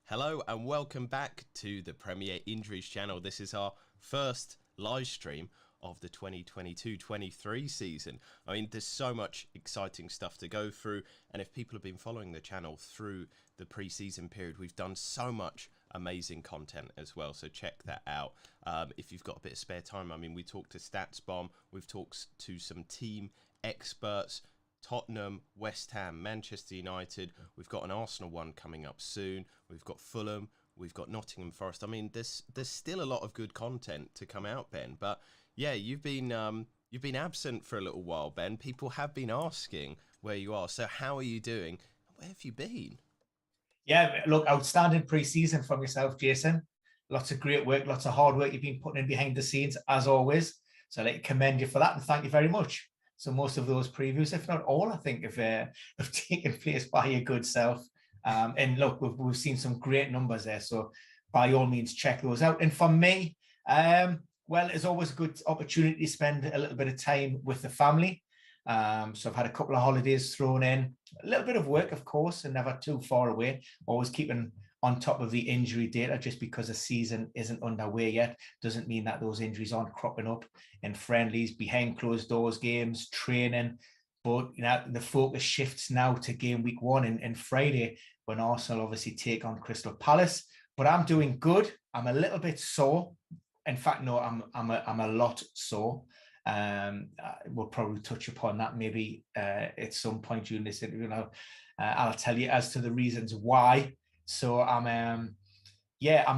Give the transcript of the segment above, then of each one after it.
Hello and welcome back to the Premier Injuries channel. This is our first live stream of the 2022-23 season. I mean, there's so much exciting stuff to go through, and if people have been following the channel through the pre-season period, we've done so much amazing content as well, so check that out if you've got a bit of spare time. I mean, we talked to StatsBomb, we've talked to some team experts, Tottenham, West Ham, Manchester United. We've got an Arsenal one coming up soon. We've got Fulham. We've got Nottingham Forest. I mean, there's still a lot of good content to come out, Ben. But yeah, you've been absent for a little while, Ben. People have been asking where you are. So how are you doing? Where have you been? Yeah, look, outstanding pre-season from yourself, Jason. Lots of great work, lots of hard work you've been putting in behind the scenes, as always. So I'd like to commend you for that and thank you very much. So most of those previews, if not all, I think have taken place by your good self. And look, we've seen some great numbers there. So by all means, check those out. And for me, well, it's always a good opportunity to spend a little bit of time with the family. So I've had a couple of holidays thrown in, a little bit of work, of course, and never too far away. Always keeping on top of the injury data. Just because a season isn't underway yet doesn't mean that those injuries aren't cropping up in friendlies, behind closed doors games, training. But you know, the focus shifts now to game week 1 and Friday, when Arsenal obviously take on Crystal Palace. But I'm doing good. I'm a little bit sore. In fact, no, I'm a lot sore. We'll probably touch upon that maybe at some point during this interview. I'll tell you as to the reasons why. So I'm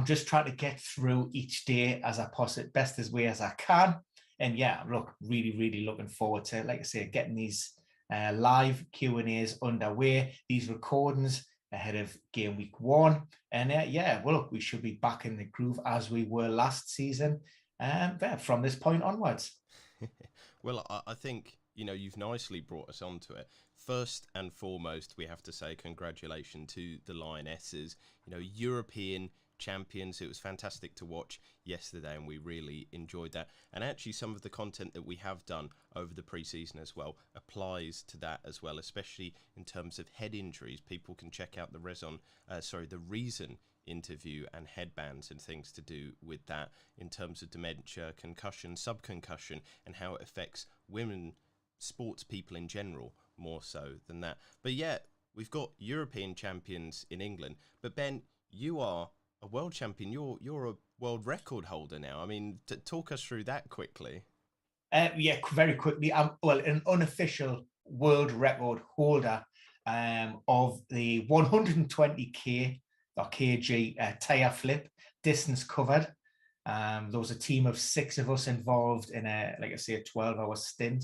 just trying to get through each day as I possibly best as way as I can. And yeah, look, really looking forward to, like I say, getting these live Q&As underway, these recordings ahead of game week 1. And well, look, we should be back in the groove as we were last season from this point onwards. Well, I think, you've nicely brought us onto it. First and foremost, we have to say congratulations to the Lionesses, European champions. It was fantastic to watch yesterday and we really enjoyed that. And actually some of the content that we have done over the pre-season as well applies to that as well, especially in terms of head injuries. People can check out the Reason interview and headbands and things to do with that in terms of dementia, concussion, subconcussion, and how it affects women sports people in general more so than that. But yeah, we've got European champions in England, but Ben, you are a world champion. You're a world record holder now. I mean, talk us through that quickly. Very quickly. I'm an unofficial world record holder of the 120k or kg tire flip distance covered. There was a team of 6 of us involved in a 12-hour stint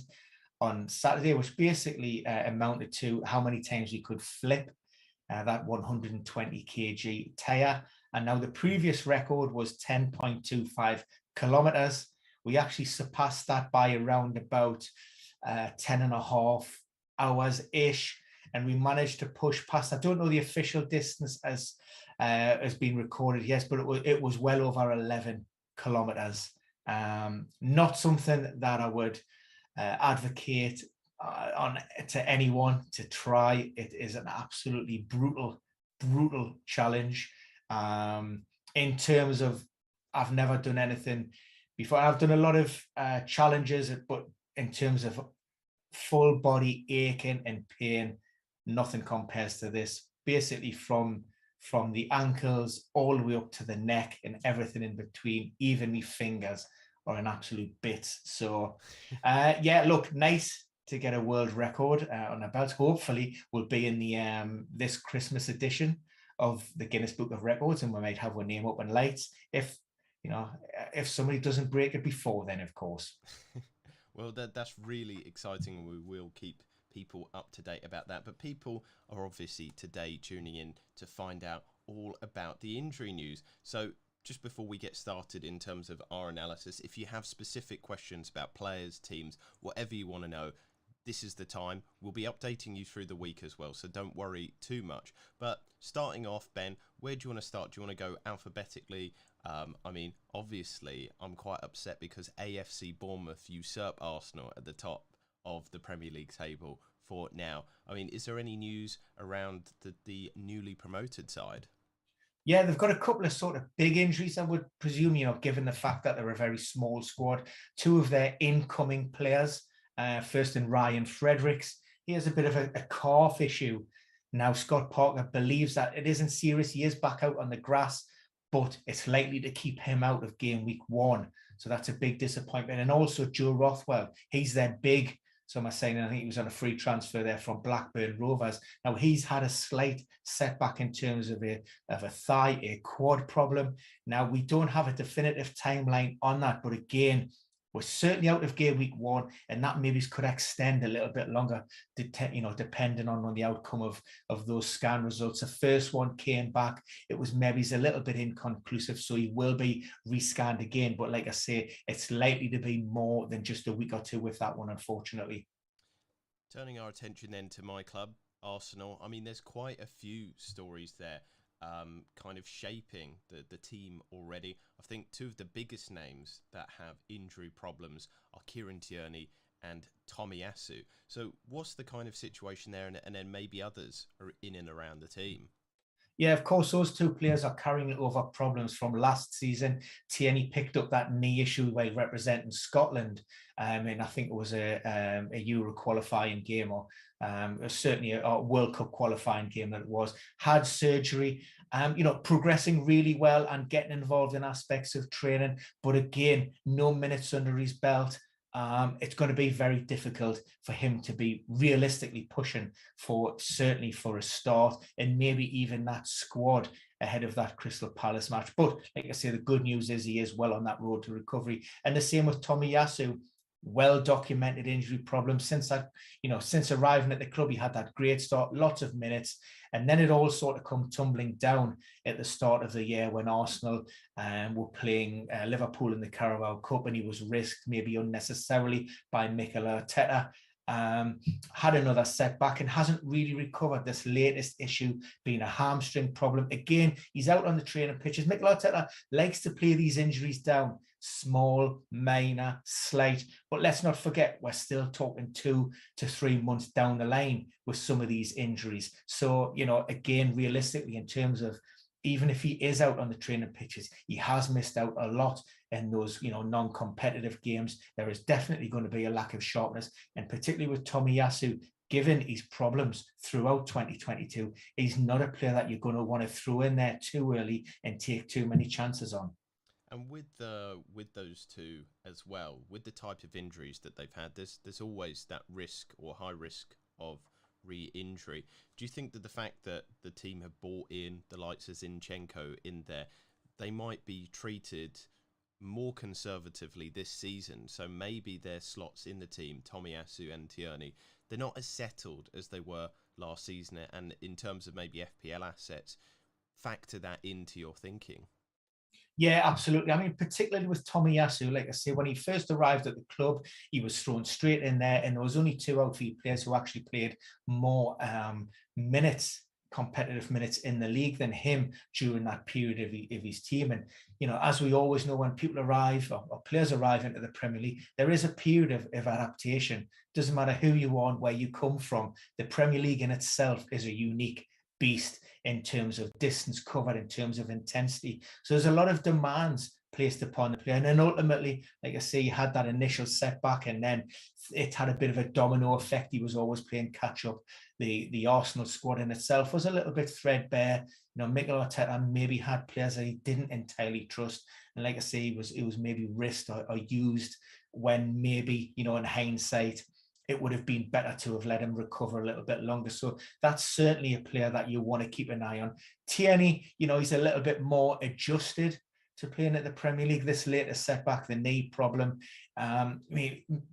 on Saturday, which basically amounted to how many times you could flip that 120 kg tire. And now the previous record was 10.25 kilometers. We actually surpassed that by around about 10 and a half hours ish. And we managed to push past, I don't know the official distance as has been recorded, yes, but it was well over 11 kilometers. Not something that I would advocate to anyone to try. It is an absolutely brutal challenge. In terms of, I've never done anything before. I've done a lot of challenges, but in terms of full body aching and pain, nothing compares to this. Basically from the ankles all the way up to the neck and everything in between, even my fingers are an absolute bits. So look, nice to get a world record on a belt. Hopefully we'll be in the this Christmas edition of the Guinness Book of Records, and we might have our name up in lights if somebody doesn't break it before then, of course. Well, that's really exciting, and we will keep people up to date about that. But people are obviously today tuning in to find out all about the injury news. So just before we get started in terms of our analysis, if you have specific questions about players, teams, whatever you want to know, this is the time. We'll be updating you through the week as well, so don't worry too much. But starting off, Ben, where do you want to start? Do you want to go alphabetically? I mean, obviously, I'm quite upset because AFC Bournemouth usurp Arsenal at the top of the Premier League table for now. I mean, is there any news around the newly promoted side? Yeah, they've got a couple of sort of big injuries, I would presume, given the fact that they're a very small squad. Two of their incoming players, first in Ryan Fredericks, he has a bit of a calf issue. Now, Scott Parker believes that it isn't serious. He is back out on the grass, but it's likely to keep him out of game week 1. So that's a big disappointment. And also Joe Rothwell, he's their big, so am I saying, I think he was on a free transfer there from Blackburn Rovers. Now he's had a slight setback in terms of a thigh, a quad problem. Now we don't have a definitive timeline on that, but again, we're certainly out of game week 1, and that maybe could extend a little bit longer, depending on the outcome of those scan results. The first one came back, it was maybe a little bit inconclusive, so he will be rescanned again. But like I say, it's likely to be more than just a week or two with that one, unfortunately. Turning our attention then to my club, Arsenal. I mean, there's quite a few stories there kind of shaping the team already. I think two of the biggest names that have injury problems are Kieran Tierney and Tomiyasu. So what's the kind of situation there? And then maybe others are in and around the team. Yeah, of course, those two players are carrying over problems from last season. Tierney picked up that knee issue while representing Scotland, and I think it was a Euro qualifying game, or certainly a World Cup qualifying game that it was. Had surgery, progressing really well and getting involved in aspects of training, but again, no minutes under his belt. It's going to be very difficult for him to be realistically pushing certainly for a start, and maybe even that squad ahead of that Crystal Palace match. But like I say, the good news is he is well on that road to recovery. And the same with Tomiyasu. Well-documented injury problems since arriving at the club. He had that great start, lots of minutes, and then it all sort of come tumbling down at the start of the year when Arsenal were playing Liverpool in the Carabao Cup, and he was risked maybe unnecessarily by Mikel Arteta. Had another setback and hasn't really recovered. This latest issue being a hamstring problem. Again, he's out on the training pitches. Mikel Arteta likes to play these injuries down. Small, minor, slight, but let's not forget we're still talking 2 to 3 months down the line with some of these injuries. So, again, realistically, in terms of even if he is out on the training pitches, he has missed out a lot in those, non-competitive games. There is definitely going to be a lack of sharpness, and particularly with Tomiyasu, given his problems throughout 2022, he's not a player that you're going to want to throw in there too early and take too many chances on. And with those two as well, with the type of injuries that they've had, there's always that risk or high risk of re-injury. Do you think that the fact that the team have brought in the likes of Zinchenko in there, they might be treated more conservatively this season? So maybe their slots in the team, Tomiyasu and Tierney, they're not as settled as they were last season. And in terms of maybe FPL assets, factor that into your thinking. Yeah, absolutely. I mean, particularly with Tomiyasu, like I say, when he first arrived at the club, he was thrown straight in there, and there was only 2 outfield players who actually played more minutes, competitive minutes in the league than him during that period of his team. And, as we always know, when people arrive or players arrive into the Premier League, there is a period of adaptation. Doesn't matter who you are and where you come from. The Premier League in itself is a unique beast in terms of distance covered, in terms of intensity. So there's a lot of demands placed upon the player. And then ultimately, like I say, he had that initial setback, and then it had a bit of a domino effect. He was always playing catch up. The Arsenal squad in itself was a little bit threadbare. Mikel Arteta maybe had players that he didn't entirely trust. And like I say, it was maybe risked or used when maybe, in hindsight, it would have been better to have let him recover a little bit longer. So that's certainly a player that you want to keep an eye on. Tierney, he's a little bit more adjusted to playing at the Premier League. This latest setback, the knee problem,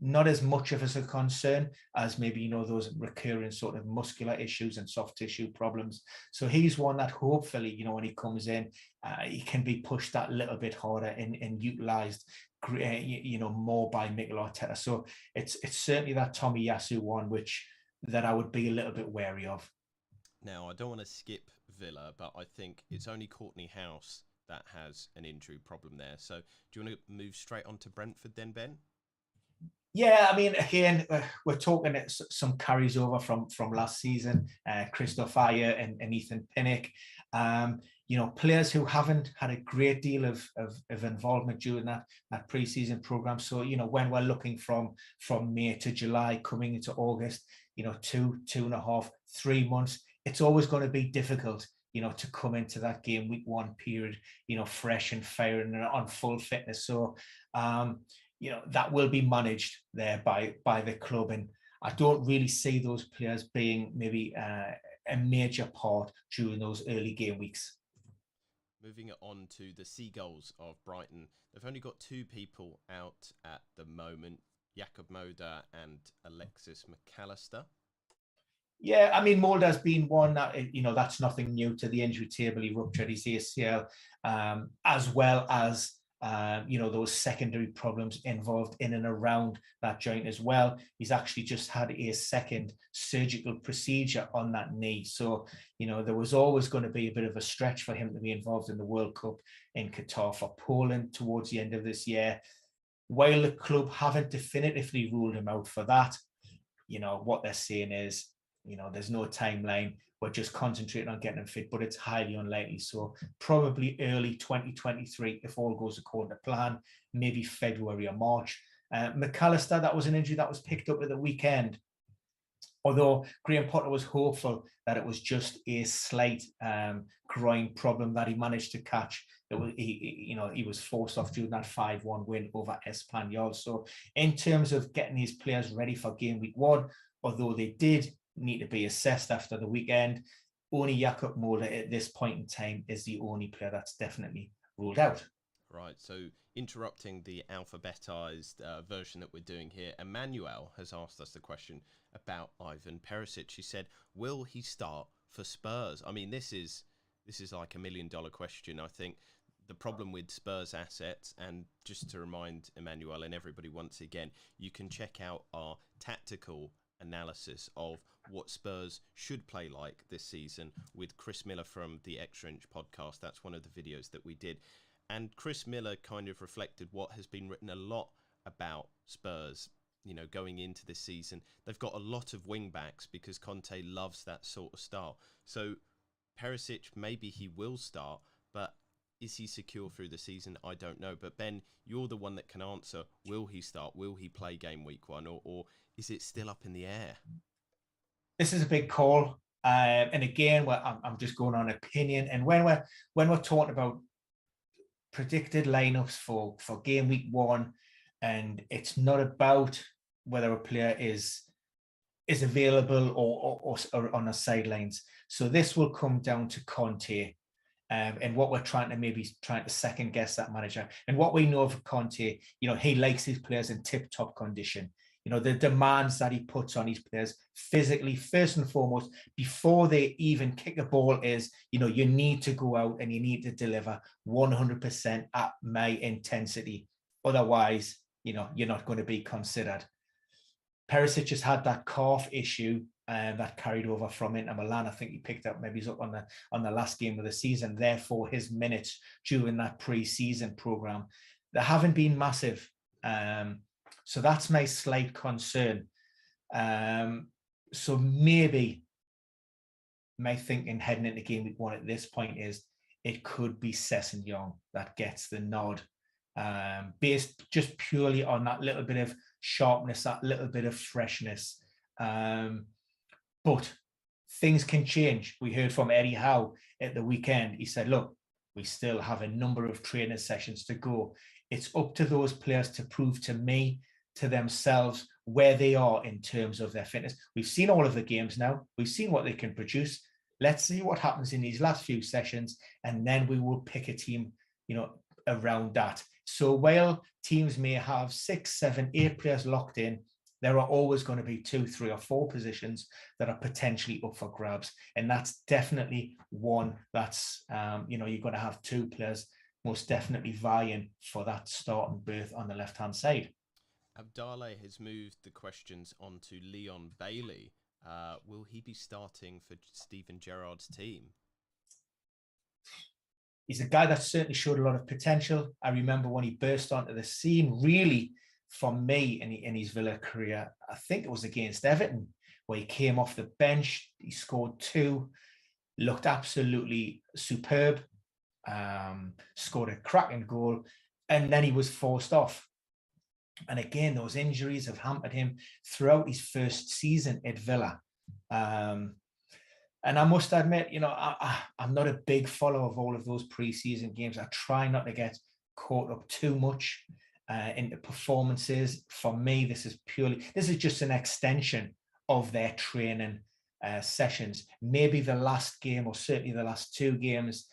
not as much of a concern as maybe, those recurring sort of muscular issues and soft tissue problems. So he's one that hopefully, when he comes in, he can be pushed that little bit harder and utilised more by Mikel Arteta. So it's certainly that Tomiyasu one that I would be a little bit wary of. Now, I don't want to skip Villa, but I think it's only Courtney House that has an injury problem there. So do you want to move straight on to Brentford then, Ben? Yeah, I mean, again, we're talking some carries over from last season. Christoph Ayer and Ethan Pinnock. Players who haven't had a great deal of involvement during that pre-season program. So, when we're looking from May to July, coming into August, 2.5, 3 months, it's always going to be difficult, to come into that game week one period, fresh and firing and on full fitness. So, that will be managed there by the club. And I don't really see those players being maybe a major part during those early game weeks. Moving on to the Seagulls of Brighton. They've only got 2 people out at the moment, Jakob Moda and Alexis McAllister. Yeah, I mean, Mulder's been one that, that's nothing new to the injury table. He ruptured his ACL, as well as, those secondary problems involved in and around that joint as well. He's actually just had a second surgical procedure on that knee. So, there was always going to be a bit of a stretch for him to be involved in the World Cup in Qatar for Poland towards the end of this year. While the club haven't definitively ruled him out for that, what they're saying is, there's no timeline. We're just concentrating on getting him fit, but it's highly unlikely. So probably early 2023, if all goes according to plan, maybe February or March. McAllister, that was an injury that was picked up at the weekend. Although Graham Potter was hopeful that it was just a slight groin problem that he managed to catch. He was forced off during that 5-1 win over Espanyol. So in terms of getting these players ready for game week one, although they did need to be assessed after the weekend, only Jakob Mulder at this point in time is the only player that's definitely ruled out. Right, so interrupting the alphabetized version that we're doing here, Emmanuel has asked us the question about Ivan Perisic. He said, will he start for Spurs? I mean, this is like $1 million question. I think the problem with Spurs assets, and just to remind Emmanuel and everybody once again, you can check out our tactical analysis of what Spurs should play like this season with Chris Miller from the Extra Inch podcast. That's one of the videos that we did. And Chris Miller kind of reflected what has been written a lot about Spurs, going into this season. They've got a lot of wing backs because Conte loves that sort of style. So Perisic, maybe he will start, but is he secure through the season? I don't know. But Ben, you're the one that can answer. Will he start? Will he play game week one? Or is it still up in the air? This is a big call. And again, I'm just going on opinion. And when we're talking about predicted lineups for game week one, and it's not about whether a player is available or on the sidelines. So this will come down to Conte. And what we're trying to second guess that manager. And what we know of Conte, he likes his players in tip-top condition. The demands that he puts on his players physically, first and foremost, before they even kick a ball is, you need to go out and you need to deliver 100% at my intensity. Otherwise, you're not going to be considered. Perisic has had that calf issue that carried over from Inter Milan. I think he picked up, maybe he's up on the last game of the season. Therefore, his minutes during that pre-season program, they haven't been massive. So that's my slight concern. So maybe my thinking heading into game week one at this point is it could be Sessegnon that gets the nod, based just purely on that little bit of sharpness, that little bit of freshness. But things can change. We heard from Eddie Howe at the weekend. He said, look, we still have a number of training sessions to go. It's up to those players to prove to me, to themselves, where they are in terms of their fitness. We've seen all of the games now. We've seen what they can produce. Let's see what happens in these last few sessions, and then we will pick a team, around that. So while teams may have 6, 7, 8 players locked in, there are always going to be 2, 3, or 4 positions that are potentially up for grabs. And that's definitely one that's, you're going to have 2 players most definitely vying for that starting berth on the left-hand side. Abdallah has moved the questions onto Leon Bailey. Will he be starting for Steven Gerrard's team? He's a guy that certainly showed a lot of potential. I remember when he burst onto the scene, really for me in his Villa career, I think it was against Everton, where he came off the bench, he scored 2, looked absolutely superb, scored a cracking goal, and then he was forced off. And again, those injuries have hampered him throughout his first season at Villa. And I must admit, I'm not a big follower of all of those pre-season games. I try not to get caught up too much into performances. For me, this is just an extension of their training sessions. Maybe the last game, or certainly the last 2 games,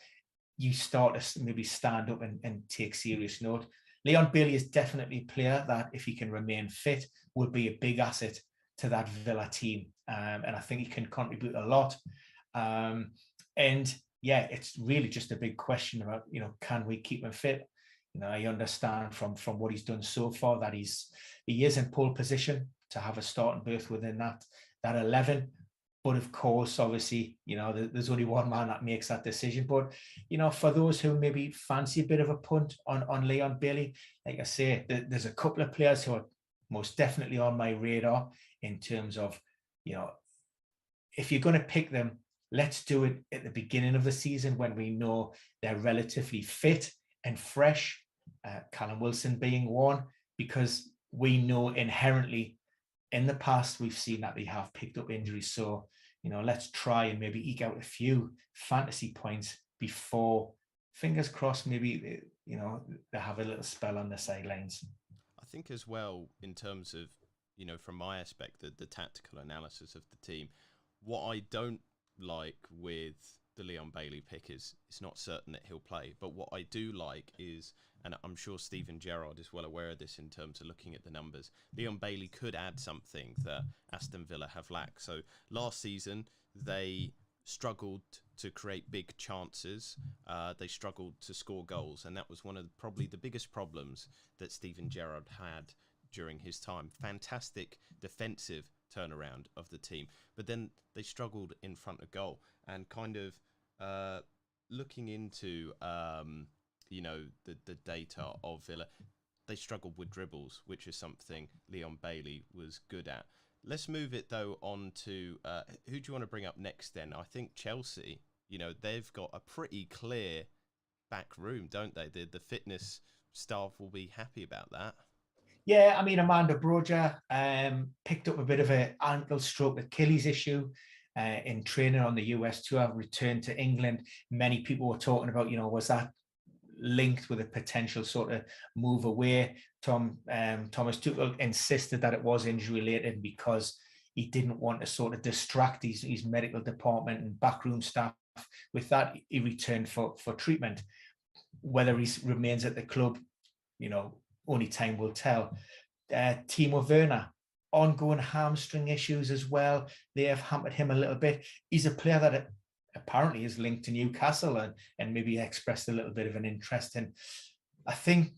you start to maybe stand up and take serious note. Leon Bailey is definitely a player that, if he can remain fit, will be a big asset to that Villa team. And I think he can contribute a lot. And yeah, it's really just a big question about, can we keep him fit? I understand from what he's done so far that he is in pole position to have a starting berth within that 11. But of course, obviously, there's only one man that makes that decision. But, for those who maybe fancy a bit of a punt on Leon Bailey, like I say, there's a couple of players who are most definitely on my radar in terms of, if you're going to pick them, let's do it at the beginning of the season when we know they're relatively fit and fresh, Callum Wilson being one, because we know inherently in the past we've seen that they have picked up injuries. So, let's try and maybe eke out a few fantasy points before, fingers crossed, maybe, they have a little spell on the sidelines. I think as well, in terms of, from my aspect, the tactical analysis of the team, what I don't like with the Leon Bailey pick is it's not certain that he'll play. But what I do like is, and I'm sure Steven Gerrard is well aware of this in terms of looking at the numbers, Leon Bailey could add something that Aston Villa have lacked. So last season, they struggled to create big chances. They struggled to score goals. And that was one of probably the biggest problems that Steven Gerrard had during his time. Fantastic defensive turnaround of the team. But then they struggled in front of goal. And kind of looking into, the data of Villa, they struggled with dribbles, which is something Leon Bailey was good at. Let's move it, though, on to who do you want to bring up next then? I think Chelsea, they've got a pretty clear back room, don't they? The fitness staff will be happy about that. Yeah, I mean, Amanda Broja picked up a bit of an ankle stroke Achilles issue in training on the US tour, returned to England. Many people were talking about, was that linked with a potential sort of move away? Thomas Tuchel insisted that it was injury related because he didn't want to sort of distract his medical department and backroom staff with that. He returned for treatment. Whether he remains at the club, only time will tell. Timo Werner, ongoing hamstring issues as well. They have hampered him a little bit. He's a player that apparently is linked to Newcastle and maybe expressed a little bit of an interest in. I think,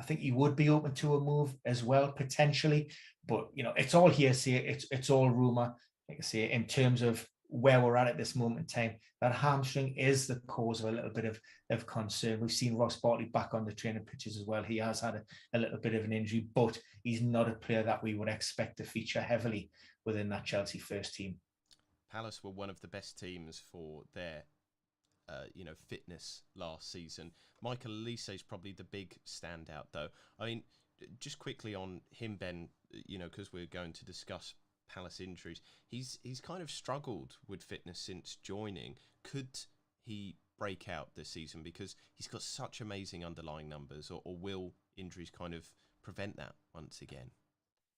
I think he would be open to a move as well, potentially. But, it's all hearsay. It's all rumour. Like I say, in terms of where we're at this moment in time, that hamstring is the cause of a little bit of concern. We've seen Ross Barkley back on the training pitches as well. He has had a little bit of an injury, but he's not a player that we would expect to feature heavily within that Chelsea first team. Palace were one of the best teams for their, fitness last season. Michael Olise is probably the big standout, though. I mean, just quickly on him, Ben, because we're going to discuss Palace injuries, he's kind of struggled with fitness since joining. Could he break out this season because he's got such amazing underlying numbers, or will injuries kind of prevent that once again?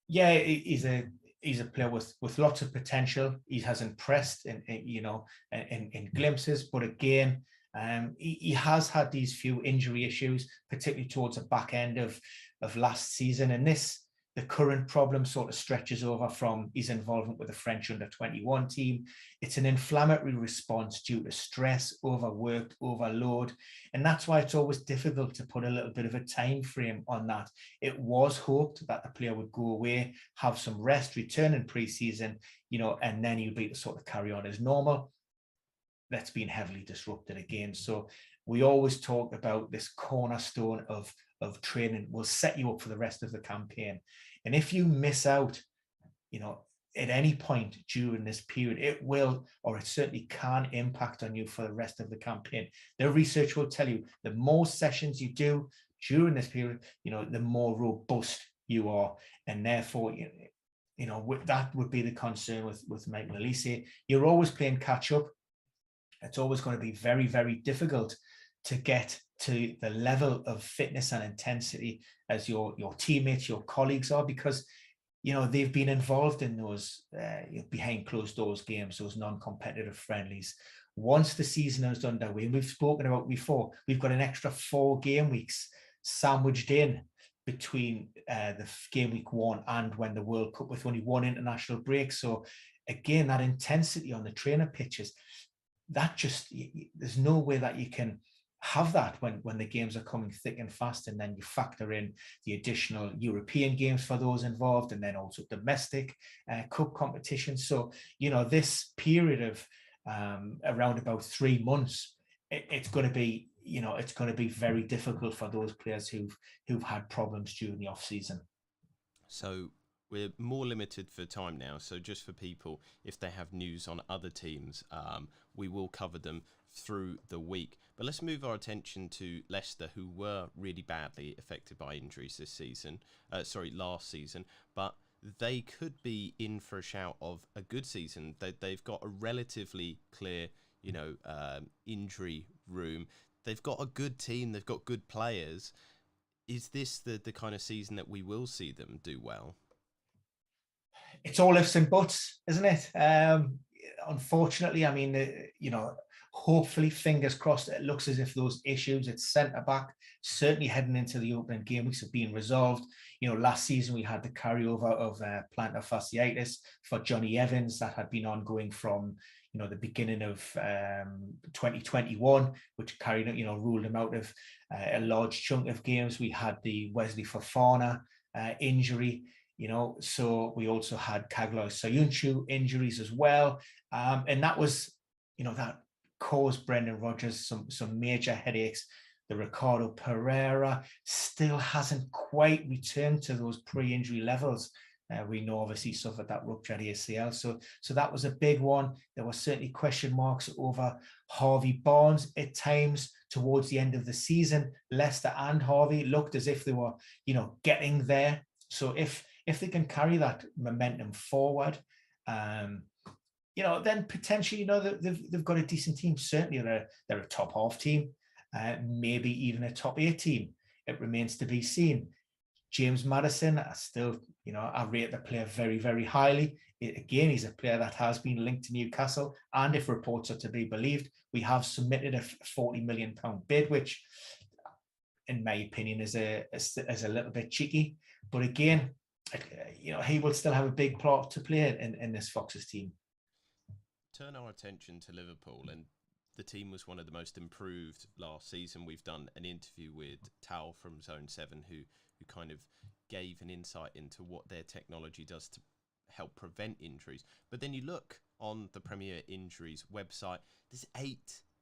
Yeah, he's a player with lots of potential. He has impressed in glimpses, but again, he has had these few injury issues, particularly towards the back end of last season. And the current problem sort of stretches over from his involvement with the French under-21 team. It's an inflammatory response due to stress, overworked, overload. And that's why it's always difficult to put a little bit of a time frame on that. It was hoped that the player would go away, have some rest, return in pre-season, and then he'll be to sort of carry on as normal. that's been heavily disrupted again. So we always talk about this cornerstone of training will set you up for the rest of the campaign. And if you miss out, at any point during this period, it will, or it certainly can impact on you for the rest of the campaign. The research will tell you the more sessions you do during this period, the more robust you are. And therefore, that would be the concern with Michael Olise. You're always playing catch up. It's always going to be very, very difficult to get to the level of fitness and intensity as your teammates, your colleagues are, because they've been involved in those behind closed doors games, those non-competitive friendlies. Once the season is underway, and we've spoken about before, we've got an extra 4 game weeks sandwiched in between the game week 1 and when the World Cup, with only 1 international break. So again, that intensity on the trainer pitches, that just, there's no way that you can have that when the games are coming thick and fast, and then you factor in the additional European games for those involved, and then also domestic cup competitions. So this period of around about 3 months, it's going to be very difficult for those players who've had problems during the off season. So we're more limited for time now. So just for people, if they have news on other teams, we will cover them through the week. But let's move our attention to Leicester, who were really badly affected by injuries last season, but they could be in for a shout of a good season. They've got a relatively clear, injury room. They've got a good team. They've got good players. Is this the kind of season that we will see them do well? It's all ifs and buts, isn't it? Unfortunately, I mean, hopefully, fingers crossed, it looks as if those issues at centre-back, certainly heading into the opening game weeks, have been resolved. Last season we had the carryover of plantar fasciitis for Johnny Evans that had been ongoing from, the beginning of 2021, which ruled him out of a large chunk of games. We had the Wesley Fofana injury. So we also had Kagloy Soyuncu injuries as well. And that was, that caused Brendan Rodgers some major headaches. The Ricardo Pereira still hasn't quite returned to those pre-injury levels. We know obviously he suffered that ruptured ACL. So that was a big one. There were certainly question marks over Harvey Barnes at times towards the end of the season. Leicester and Harvey looked as if they were, getting there. So if they can carry that momentum forward, then potentially, they've got a decent team. Certainly, they're a top half team, maybe even a top 8 team. It remains to be seen. James Maddison, I rate the player very, very highly. Again, he's a player that has been linked to Newcastle, and if reports are to be believed, we have submitted a £40 million bid, which, in my opinion, is a little bit cheeky. But again, he will still have a big part to play in this Foxes team. Turn our attention to Liverpool, and the team was one of the most improved last season. We've done an interview with Tal from Zone 7 who kind of gave an insight into what their technology does to help prevent injuries. But then you look on the Premier Injuries website, there's 8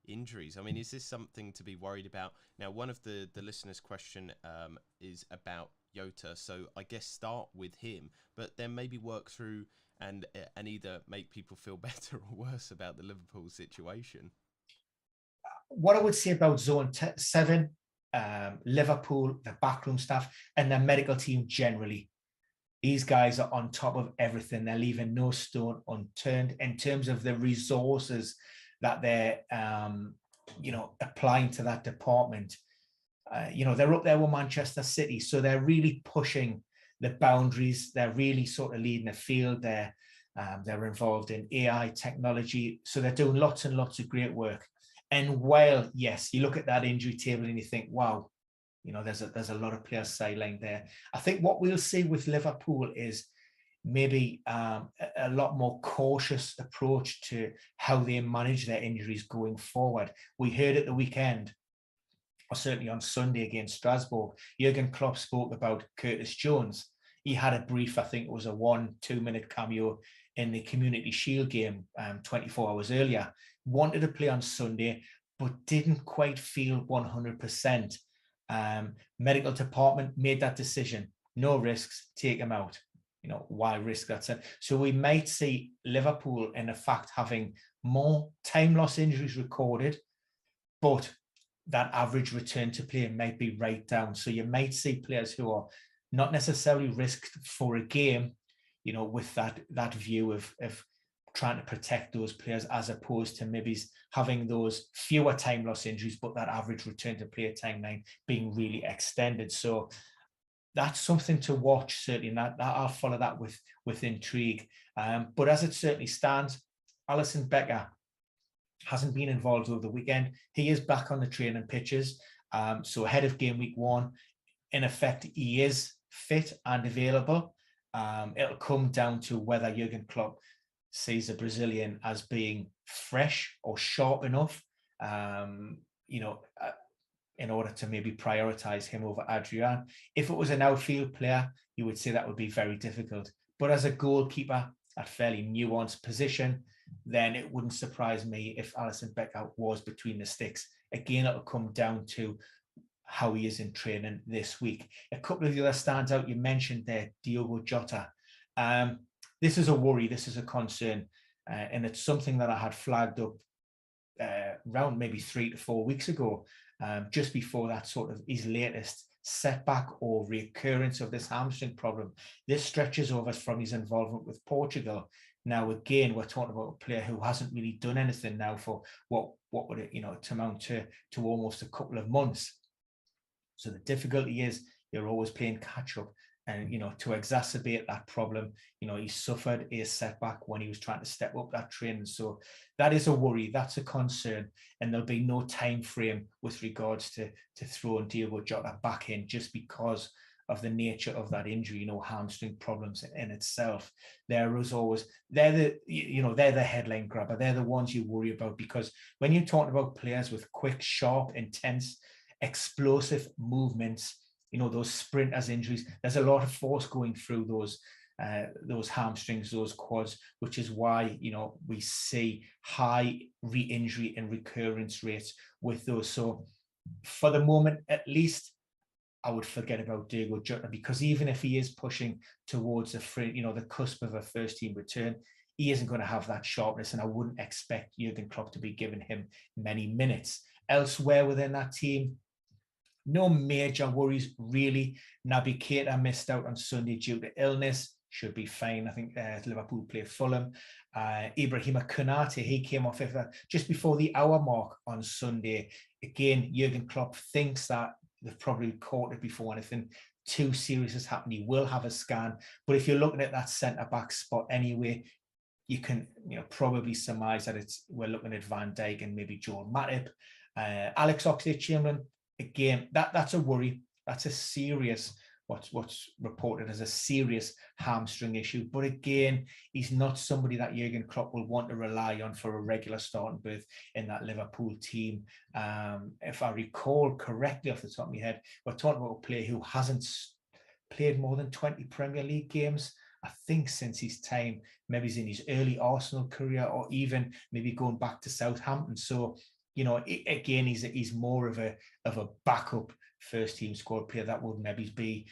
injuries. I mean, is this something to be worried about? Now, one of the listeners' question is about Jota, so I guess start with him, but then maybe work through and either make people feel better or worse about the Liverpool situation. What I would say about Zone 7, Liverpool, the backroom staff, and their medical team generally, these guys are on top of everything. They're leaving no stone unturned in terms of the resources that they're, applying to that department. They're up there with Manchester City, so they're really pushing the boundaries. They're really sort of leading the field. They're involved in AI technology, so they're doing lots and lots of great work. And while, yes, you look at that injury table and you think, wow, there's a lot of players sidelined there. I think what we'll see with Liverpool is maybe a lot more cautious approach to how they manage their injuries going forward. We heard at the weekend, or certainly on Sunday against Strasbourg, Jurgen Klopp spoke about Curtis Jones. He had a brief, I think it was a 1-2 minute cameo in the Community Shield game 24 hours earlier. wanted to play on Sunday, but didn't quite feel 100%. Medical department made that decision. No risks, take him out. Why risk that? So we might see Liverpool, in effect, having more time loss injuries recorded, but that average return to play might be right down. So you might see players who are not necessarily risked for a game, with that view of trying to protect those players, as opposed to maybe having those fewer time loss injuries, but that average return to play timeline being really extended. So that's something to watch, certainly, and that I'll follow that with intrigue. But as it certainly stands, Alisson Becker hasn't been involved over the weekend. He is back on the training pitches. So ahead of game week 1, in effect, he is fit and available. It'll come down to whether Jurgen Klopp sees the Brazilian as being fresh or sharp enough, in order to maybe prioritize him over Adrian. If it was an outfield player, you would say that would be very difficult. But as a goalkeeper, that fairly nuanced position, then it wouldn't surprise me if Alisson Becker was between the sticks. Again, it'll come down to how he is in training this week. A couple of the other standout you mentioned there, Diogo Jota. This is a worry, this is a concern, and it's something that I had flagged up around maybe 3 to 4 weeks ago, just before that sort of his latest setback or recurrence of this hamstring problem. This stretches over from his involvement with Portugal. Now, again, we're talking about a player who hasn't really done anything now for what would it, to amount to almost a couple of months. So the difficulty is you're always playing catch up. And, to exacerbate that problem, he suffered a setback when he was trying to step up that training. So that is a worry. That's a concern. And there'll be no time frame with regards to throwing Diogo Jota back in, just because of the nature of that injury, hamstring problems in itself. They're the headline grabber. They're the ones you worry about, because when you're talking about players with quick, sharp, intense, explosive movements, those sprinters injuries, there's a lot of force going through those hamstrings, those quads, which is why, we see high re-injury and recurrence rates with those. So for the moment, at least, I would forget about Diogo Jota, because even if he is pushing towards the cusp of a first team return, he isn't going to have that sharpness, and I wouldn't expect Jurgen Klopp to be giving him many minutes. Elsewhere within that team, no major worries, really. Naby Keita missed out on Sunday due to illness. Should be fine. I think Liverpool play Fulham. Ibrahima Konate, he came off just before the hour mark on Sunday. Again, Jurgen Klopp thinks that they've probably caught it before anything too serious has happened. He will have a scan. But if you're looking at that centre-back spot anyway, you can probably surmise that we're looking at Van Dijk and maybe Joel Matip. Alex Oxlade-Chamberlain, again, that's a worry. That's a serious, what's reported as a serious hamstring issue. But again, he's not somebody that Jurgen Klopp will want to rely on for a regular starting berth in that Liverpool team. If I recall correctly off the top of my head, we're talking about a player who hasn't played more than 20 Premier League games, I think, since his time, maybe he's in his early Arsenal career, or even maybe going back to Southampton. So, again, he's more of a backup first team squad player that would maybe be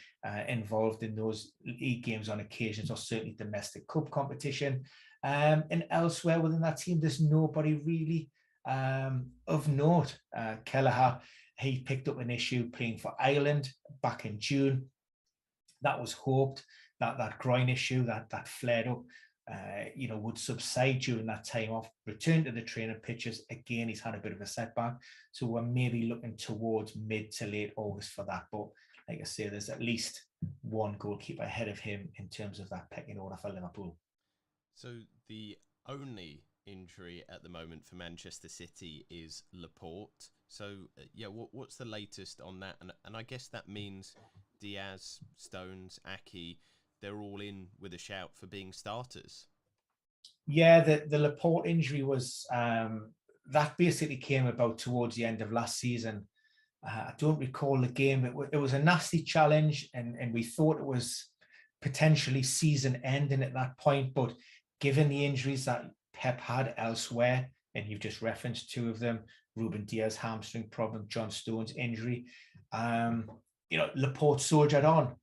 involved in those league games on occasions, or certainly domestic cup competition. And elsewhere within that team, there's nobody really of note. Kelleher, he picked up an issue playing for Ireland back in June. That was hoped that groin issue that flared up would subside during that time off, return to the training pitches. Again, he's had a bit of a setback. So we're maybe looking towards mid to late August for that. But like I say, there's at least one goalkeeper ahead of him in terms of that pecking order for Liverpool. So the only injury at the moment for Manchester City is Laporte. So what's the latest on that? And I guess that means Diaz, Stones, Aki, they're all in with a shout for being starters. Yeah, the Laporte injury was that basically came about towards the end of last season. I don't recall the game. It was a nasty challenge, and we thought it was potentially season ending at that point. But given the injuries that Pep had elsewhere and you've just referenced two of them: Ruben Diaz hamstring problem, John Stones injury. Laporte soldiered on.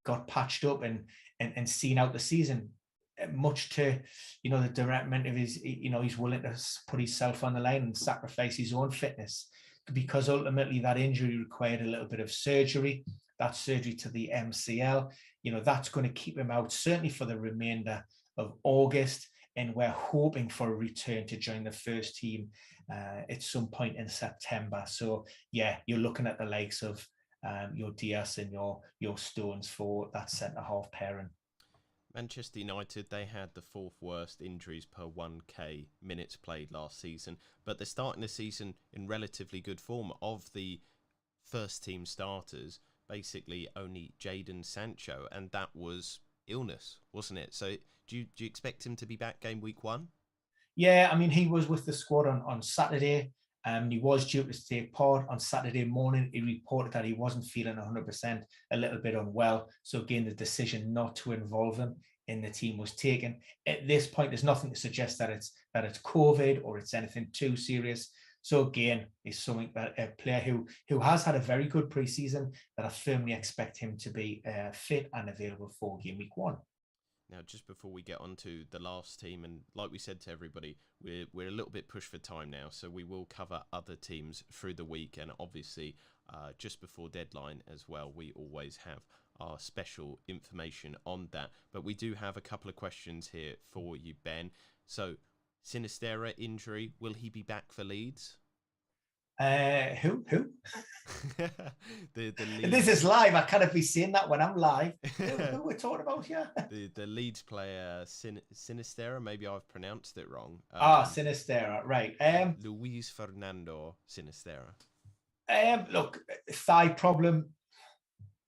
Got patched up and seen out the season, much to the detriment of his. He's willing to put himself on the line and sacrifice his own fitness, because ultimately that injury required a little bit of surgery. That surgery to the MCL, that's going to keep him out certainly for the remainder of August, and we're hoping for a return to join the first team at some point in September. So yeah, you're looking at the likes of your Diaz and your Stones for that centre-half pairing. Manchester United, they had the fourth worst injuries per 1k minutes played last season, but they're starting the season in relatively good form. Of the first team starters, basically only Jadon Sancho, and that was illness, wasn't it? So do you expect him to be back game week 1? Yeah, I mean, he was with the squad on Saturday. He was due to take part on Saturday morning. He reported that he wasn't feeling 100%, a little bit unwell. So again, the decision not to involve him in the team was taken. At this point, there's nothing to suggest that it's COVID or it's anything too serious. So again, he's something that a player who has had a very good preseason, that I firmly expect him to be fit and available for game week 1. Now, just before we get on to the last team, and like we said to everybody, we're a little bit pushed for time now, so we will cover other teams through the week, and obviously just before deadline as well, we always have our special information on that. But we do have a couple of questions here for you, Ben. So, Sinisterra injury, will he be back for Leeds? Who? the This is live. I can't be saying that when I'm live. Who we're talking about here? The Leeds player Sinisterra. Maybe I've pronounced it wrong. Sinisterra, right? Luis Fernando Sinisterra. Look, thigh problem.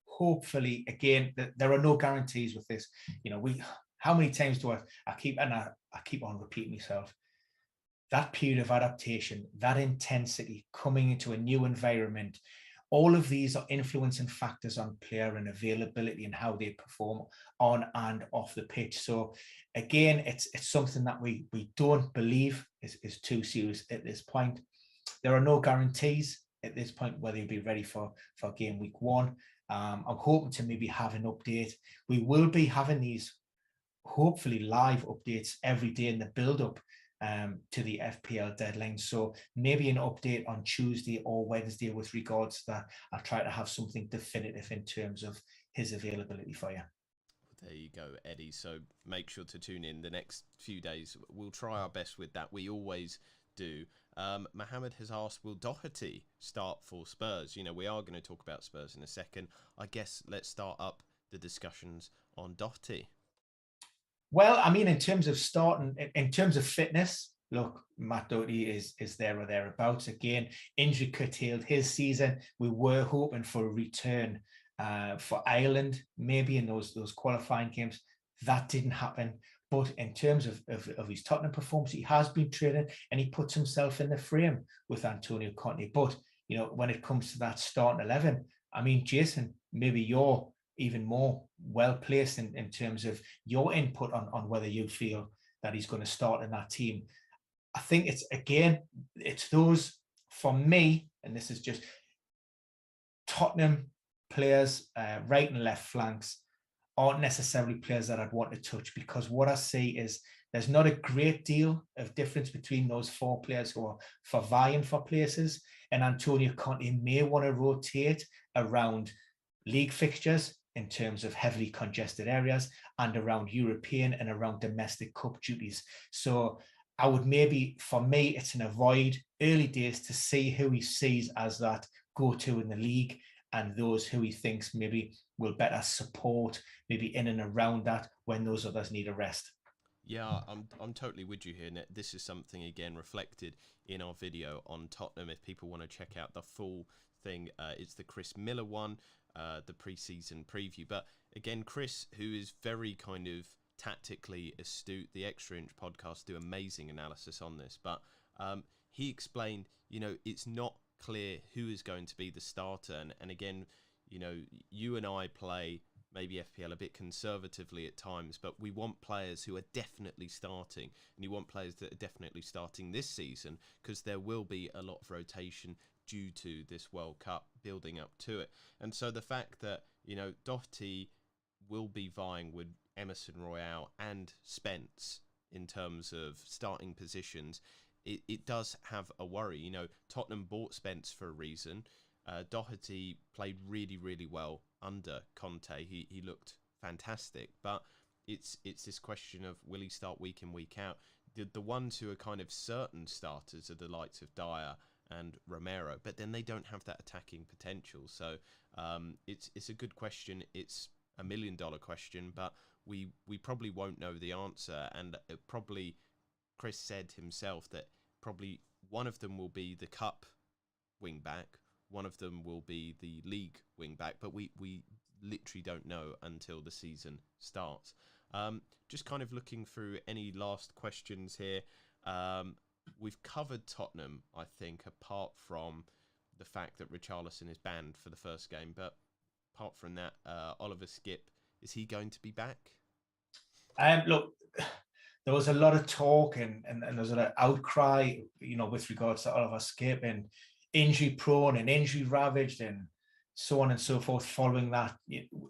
Hopefully, again, there are no guarantees with this. How many times do I keep on repeating myself? That period of adaptation, that intensity, coming into a new environment, all of these are influencing factors on player and availability and how they perform on and off the pitch. So again, it's something that we don't believe is too serious at this point. There are no guarantees at this point whether he'll be ready for game week 1. I'm hoping to maybe have an update. We will be having these hopefully live updates every day in the build-up to the FPL deadline. So maybe an update on Tuesday or Wednesday with regards to that. I'll try to have something definitive in terms of his availability for you. There you go, Eddie. So make sure to tune in the next few days. We'll try our best with that. We always do. Mohammed has asked, will Doherty start for Spurs? We are going to talk about Spurs in a second. I guess let's start up the discussions on Doherty. Well, I mean, in terms of starting, in terms of fitness, look, Matt Doherty is there or thereabouts. Again, injury curtailed his season. We were hoping for a return for Ireland, maybe in those qualifying games. That didn't happen. But in terms of his Tottenham performance, he has been training and he puts himself in the frame with Antonio Conte. But, when it comes to that starting 11, I mean, Jason, maybe you're even more well-placed in terms of your input on whether you feel that he's going to start in that team. I think it's those, for me, and this is just Tottenham players, right and left flanks, aren't necessarily players that I'd want to touch, because what I see is there's not a great deal of difference between those 4 players who are vying for places, and Antonio Conte may want to rotate around league fixtures in terms of heavily congested areas and around European and around domestic cup duties. So I would maybe, for me, it's an avoid early days to see who he sees as that go-to in the league and those who he thinks maybe will better support maybe in and around that when those others need a rest. Yeah, I'm totally with you here. This is something, again, reflected in our video on Tottenham. If people want to check out the full thing, it's the Chris Miller one, the pre-season preview. But again, Chris, who is very kind of tactically astute, the Extra Inch podcast do amazing analysis on this. But he explained, it's not clear who is going to be the starter. And again, you and I play maybe FPL a bit conservatively at times, but we want players who are definitely starting, and you want players that are definitely starting this season, because there will be a lot of rotation due to this World Cup building up to it. And so the fact that, Doherty will be vying with Emerson Royale and Spence in terms of starting positions, it does have a worry. Tottenham bought Spence for a reason. Doherty played really, really well under Conte. He looked fantastic, but it's this question of, will he start week in, week out? The ones who are kind of certain starters are the likes of Dyer and Romero, but then they don't have that attacking potential. So it's a good question. It's $1 million question, but we probably won't know the answer. And probably Chris said himself that probably one of them will be the cup wing back, one of them will be the league wing back, but we literally don't know until the season starts. Just kind of looking through any last questions here. We've covered Tottenham, I think, apart from the fact that Richarlison is banned for the first game. But apart from that, Oliver Skipp, is he going to be back? Look, there was a lot of talk and there was an outcry, with regards to Oliver Skipp and injury prone and injury ravaged and so on and so forth. Following that,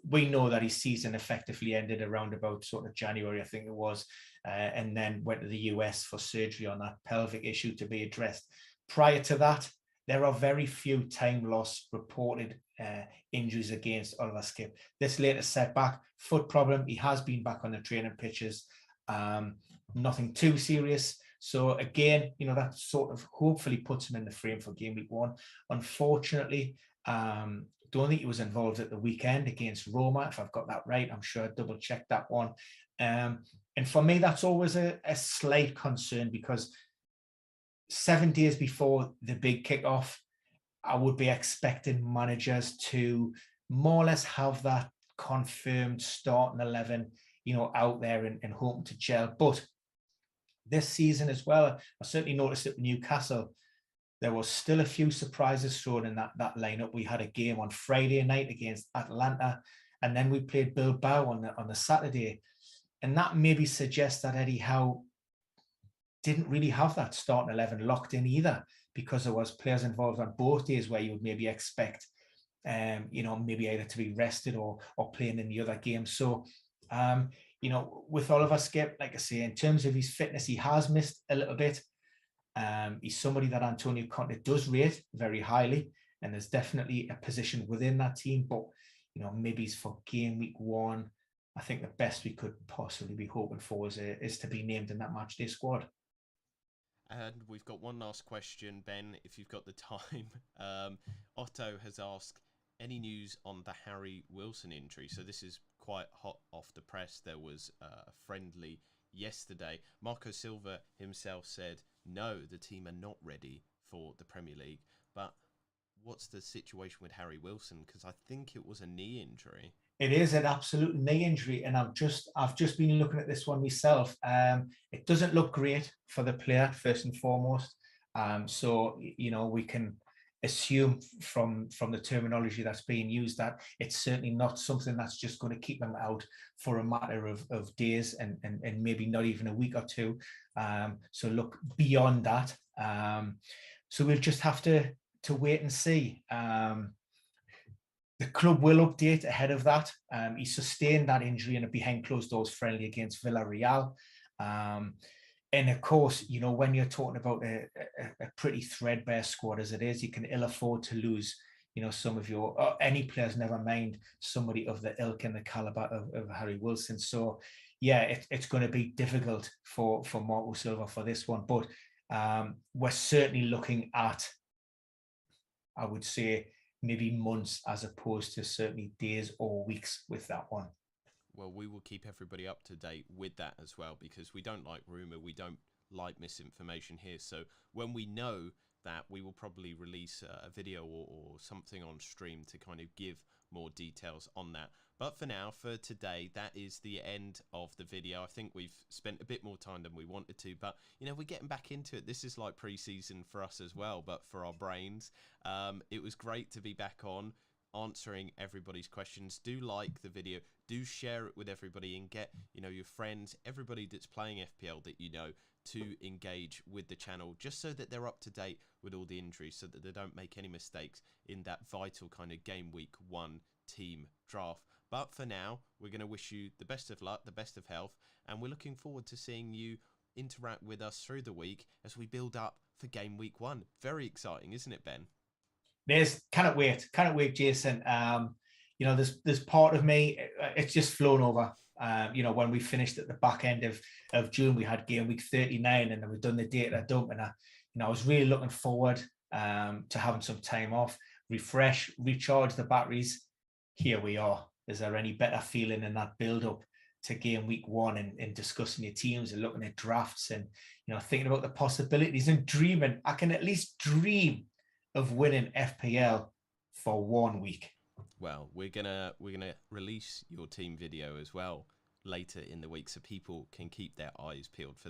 we know that his season effectively ended around about sort of January, I think it was, and then went to the US for surgery on that pelvic issue to be addressed. Prior to that, there are very few time loss reported injuries against Oliver Skipp. This latest setback, foot problem, he has been back on the training pitches. Nothing too serious. So again, that sort of hopefully puts him in the frame for game week 1. Unfortunately, don't think he was involved at the weekend against Roma, if I've got that right. I'm sure I double checked that one. And for me, that's always a slight concern, because 7 days before the big kickoff, I would be expecting managers to more or less have that confirmed starting 11, out there and hoping to gel. But this season as well, I certainly noticed at Newcastle, there was still a few surprises thrown in that lineup. We had a game on Friday night against Atalanta, and then we played Bilbao on the Saturday. And that maybe suggests that Eddie Howe didn't really have that starting 11 locked in either, because there was players involved on both days where you would maybe expect, maybe either to be rested or playing in the other game. So, with Oliver Skipp, like I say, in terms of his fitness, he has missed a little bit. He's somebody that Antonio Conte does rate very highly, and there's definitely a position within that team. But, maybe it's for game week 1. I think the best we could possibly be hoping for is to be named in that matchday squad. And we've got one last question, Ben, if you've got the time. Otto has asked, any news on the Harry Wilson injury? So this is quite hot off the press. There was a friendly yesterday. Marco Silva himself said, no, the team are not ready for the Premier League. But what's the situation with Harry Wilson? Because I think it was a knee injury. It is an absolute knee injury, and I've just been looking at this one myself. It doesn't look great for the player, first and foremost. So we can assume from the terminology that's being used that it's certainly not something that's just going to keep them out for a matter of days and maybe not even a week or two. So look beyond that. So we'll just have to wait and see. The club will update ahead of that. He sustained that injury in a behind closed doors friendly against Villarreal. And of course, when you're talking about a pretty threadbare squad as it is, you can ill afford to lose, some of any players, never mind somebody of the ilk and the caliber of Harry Wilson. So, yeah, it's going to be difficult for Marco Silva for this one. But we're certainly looking at, I would say, maybe months as opposed to certainly days or weeks with that one. Well, we will keep everybody up to date with that as well, because we don't like rumour, we don't like misinformation here. So when we know that, we will probably release a video or something on stream to kind of give more details on that. But for now, for today, that is the end of the video. I think we've spent a bit more time than we wanted to, but we're getting back into it. This is like pre-season for us as well, but for our brains. It was great to be back on answering everybody's questions. Do like the video, do share it with everybody, and get, you know, your friends, everybody that's playing FPL that you know, to engage with the channel, just so that they're up to date with all the injuries, so that they don't make any mistakes in that vital kind of game week 1 team draft. But for now, we're going to wish you the best of luck, the best of health, and we're looking forward to seeing you interact with us through the week as we build up for game week 1. Very exciting, isn't it, Ben? Cannot wait, Jason. You know, there's part of me, it's just flown over. You know, when we finished at the back end of June, we had game week 39, and then we've done the data dump, and I was really looking forward to having some time off, refresh, recharge the batteries. Here we are. Is there any better feeling in that build-up to game week 1 and discussing your teams and looking at drafts and, you know, thinking about the possibilities and dreaming? I can at least dream of winning FPL for 1 week. Well, we're gonna release your team video as well later in the week, so people can keep their eyes peeled for